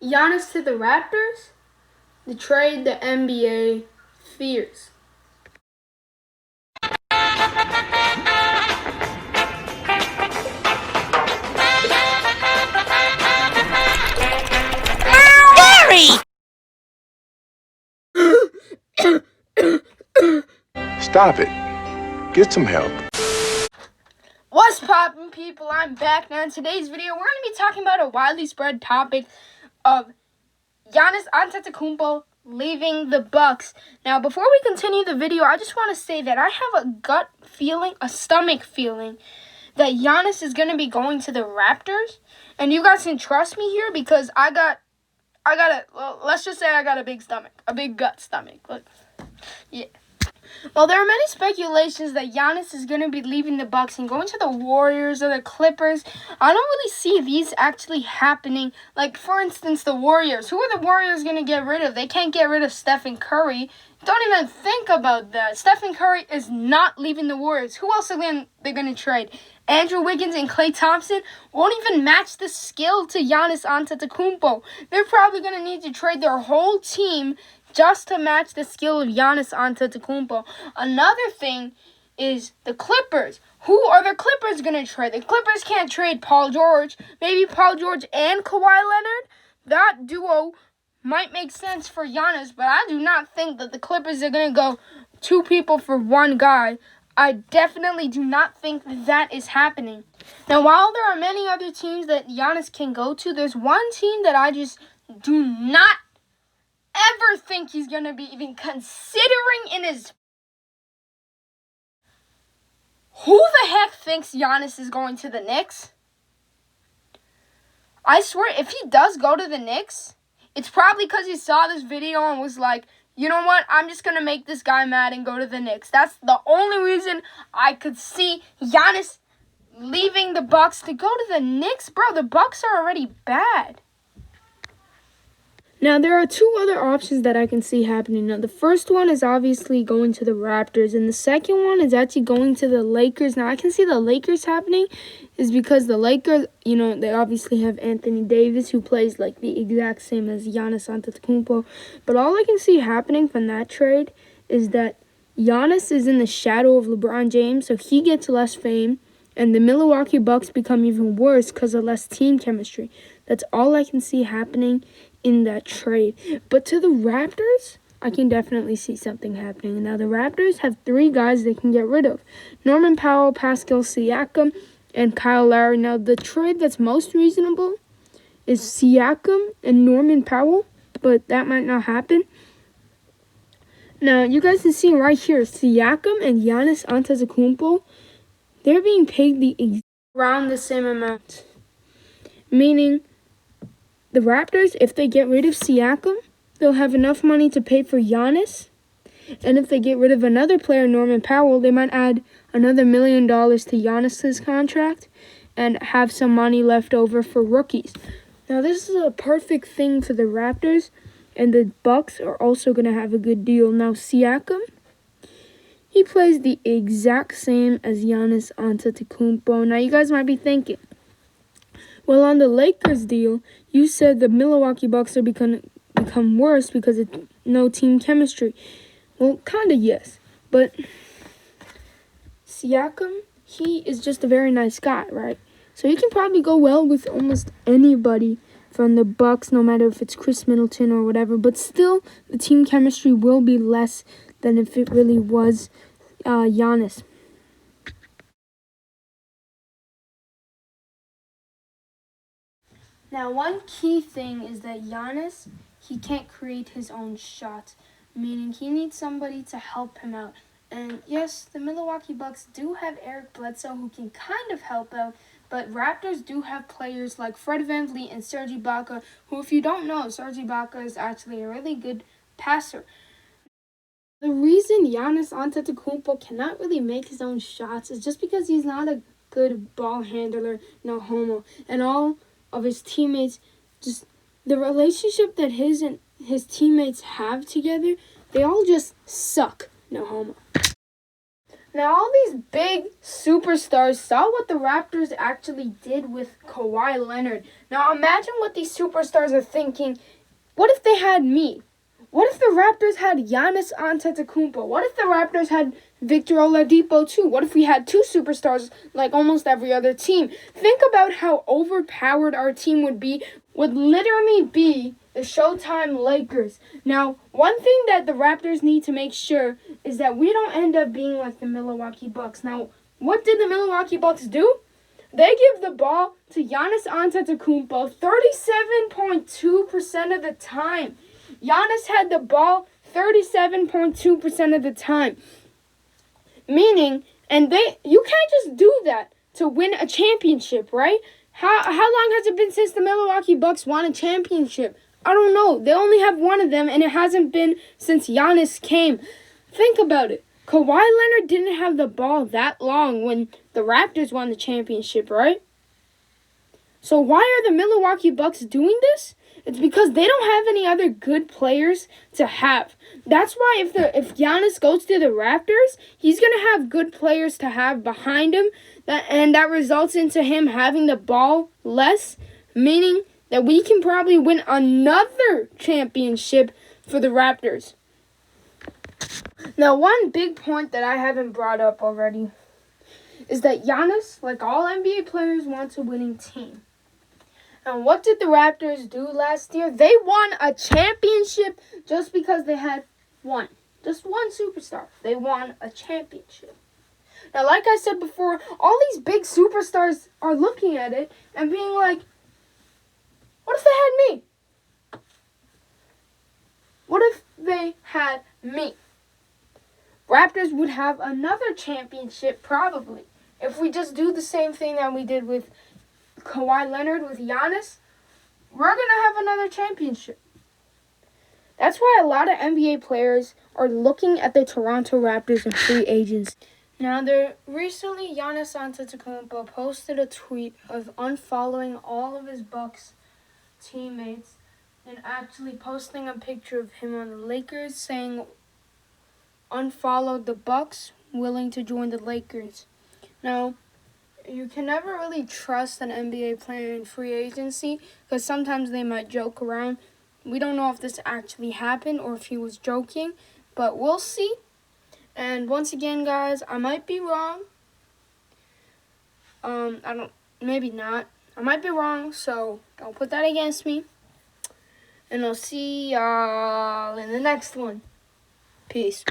Giannis to the Raptors? The trade the NBA fears. Stop it. Get some help. What's poppin', people? I'm back now. In today's video, we're going to be talking about a widely spread topic of Giannis Antetokounmpo leaving the Bucks. Now, before we continue the video, I just want to say that I have a gut feeling, a stomach feeling, that Giannis is going to be going to the Raptors. And you guys can trust me here because let's just say I got a big stomach, a big gut stomach. Look, yeah. Well, there are many speculations that Giannis is going to be leaving the Bucks and going to the Warriors or the Clippers. I don't really see these actually happening. Like, for instance, the Warriors. Who are the Warriors going to get rid of? They can't get rid of Stephen Curry. Don't even think about that. Stephen Curry is not leaving the Warriors. Who else are they going to trade? Andrew Wiggins and Klay Thompson won't even match the skill to Giannis Antetokounmpo. They're probably going to need to trade their whole team just to match the skill of Giannis Antetokounmpo. Another thing is the Clippers. Who are the Clippers going to trade? The Clippers can't trade Paul George. Maybe Paul George and Kawhi Leonard. That duo might make sense for Giannis, but I do not think that the Clippers are going to go two people for one guy. I definitely do not think that is happening. Now, while there are many other teams that Giannis can go to, there's one team that I just do not ever think he's going to be even considering in his... Who the heck thinks Giannis is going to the Knicks? I swear, if he does go to the Knicks, it's probably because he saw this video and was like, you know what, I'm just going to make this guy mad and go to the Knicks. That's the only reason I could see Giannis leaving the Bucks to go to the Knicks. Bro, the Bucks are already bad. Now, there are two other options that I can see happening. Now, the first one is obviously going to the Raptors, and the second one is actually going to the Lakers. Now, I can see the Lakers happening is because the Lakers, they obviously have Anthony Davis, who plays like the exact same as Giannis Antetokounmpo. But all I can see happening from that trade is that Giannis is in the shadow of LeBron James, so he gets less fame, and the Milwaukee Bucks become even worse because of less team chemistry. That's all I can see happening in that trade. But to the Raptors, I can definitely see something happening. Now, the Raptors have three guys they can get rid of: Norman Powell, Pascal Siakam, and Kyle Lowry. Now, the trade that's most reasonable is Siakam and Norman Powell, but that might not happen. Now, you guys can see right here, Siakam and Giannis Antetokounmpo, they're being paid around the same amount. Meaning, the Raptors, if they get rid of Siakam, they'll have enough money to pay for Giannis. And if they get rid of another player, Norman Powell, they might add another $1 million to Giannis's contract and have some money left over for rookies. Now, this is a perfect thing for the Raptors, and the Bucks are also going to have a good deal. Now, Siakam, he plays the exact same as Giannis Antetokounmpo. Now, you guys might be thinking, well, on the Lakers deal, you said the Milwaukee Bucks are become worse because of no team chemistry. Well, kind of yes. But Siakam, he is just a very nice guy, right? So he can probably go well with almost anybody from the Bucks, no matter if it's Chris Middleton or whatever. But still, the team chemistry will be less than if it really was Giannis. Now, one key thing is that Giannis, he can't create his own shots, meaning he needs somebody to help him out. And yes, the Milwaukee Bucks do have Eric Bledsoe, who can kind of help out, but Raptors do have players like Fred VanVleet and Serge Ibaka, who, if you don't know, Serge Ibaka is actually a really good passer. The reason Giannis Antetokounmpo cannot really make his own shots is just because he's not a good ball handler, no homo, and all of his teammates, just the relationship that his and his teammates have together, they all just suck, no homo. Now, all these big superstars saw what the Raptors actually did with Kawhi Leonard. Now, imagine what these superstars are thinking. What if they had me? What if the Raptors had Giannis Antetokounmpo? What if the Raptors had Victor Oladipo too? What if we had two superstars like almost every other team? Think about how overpowered our team would literally be the Showtime Lakers. Now, one thing that the Raptors need to make sure is that we don't end up being like the Milwaukee Bucks. Now, what did the Milwaukee Bucks do? They give the ball to Giannis Antetokounmpo 37.2% of the time. Giannis had the ball 37.2% of the time. Meaning, you can't just do that to win a championship, right? How long has it been since the Milwaukee Bucks won a championship? I don't know. They only have one of them, and it hasn't been since Giannis came. Think about it. Kawhi Leonard didn't have the ball that long when the Raptors won the championship, right? So why are the Milwaukee Bucks doing this? It's because they don't have any other good players to have. That's why if Giannis goes to the Raptors, he's going to have good players to have behind him, and that results into him having the ball less, meaning that we can probably win another championship for the Raptors. Now, one big point that I haven't brought up already is that Giannis, like all NBA players, wants a winning team. And what did the Raptors do last year? They won a championship just because they had just one superstar. They won a championship. Now, like I said before, all these big superstars are looking at it and being like, what if they had me? What if they had me? Raptors would have another championship probably. If we just do the same thing that we did with Kawhi Leonard, with Giannis, we're going to have another championship. That's why a lot of NBA players are looking at the Toronto Raptors and free agents. Now, recently Giannis Antetokounmpo posted a tweet of unfollowing all of his Bucks teammates and actually posting a picture of him on the Lakers saying, unfollowed the Bucks, willing to join the Lakers. Now, you can never really trust an NBA player in free agency because sometimes they might joke around. We don't know if this actually happened or if he was joking, but we'll see. And once again, guys, I might be wrong. Maybe not. I might be wrong, so don't put that against me. And I'll see y'all in the next one. Peace.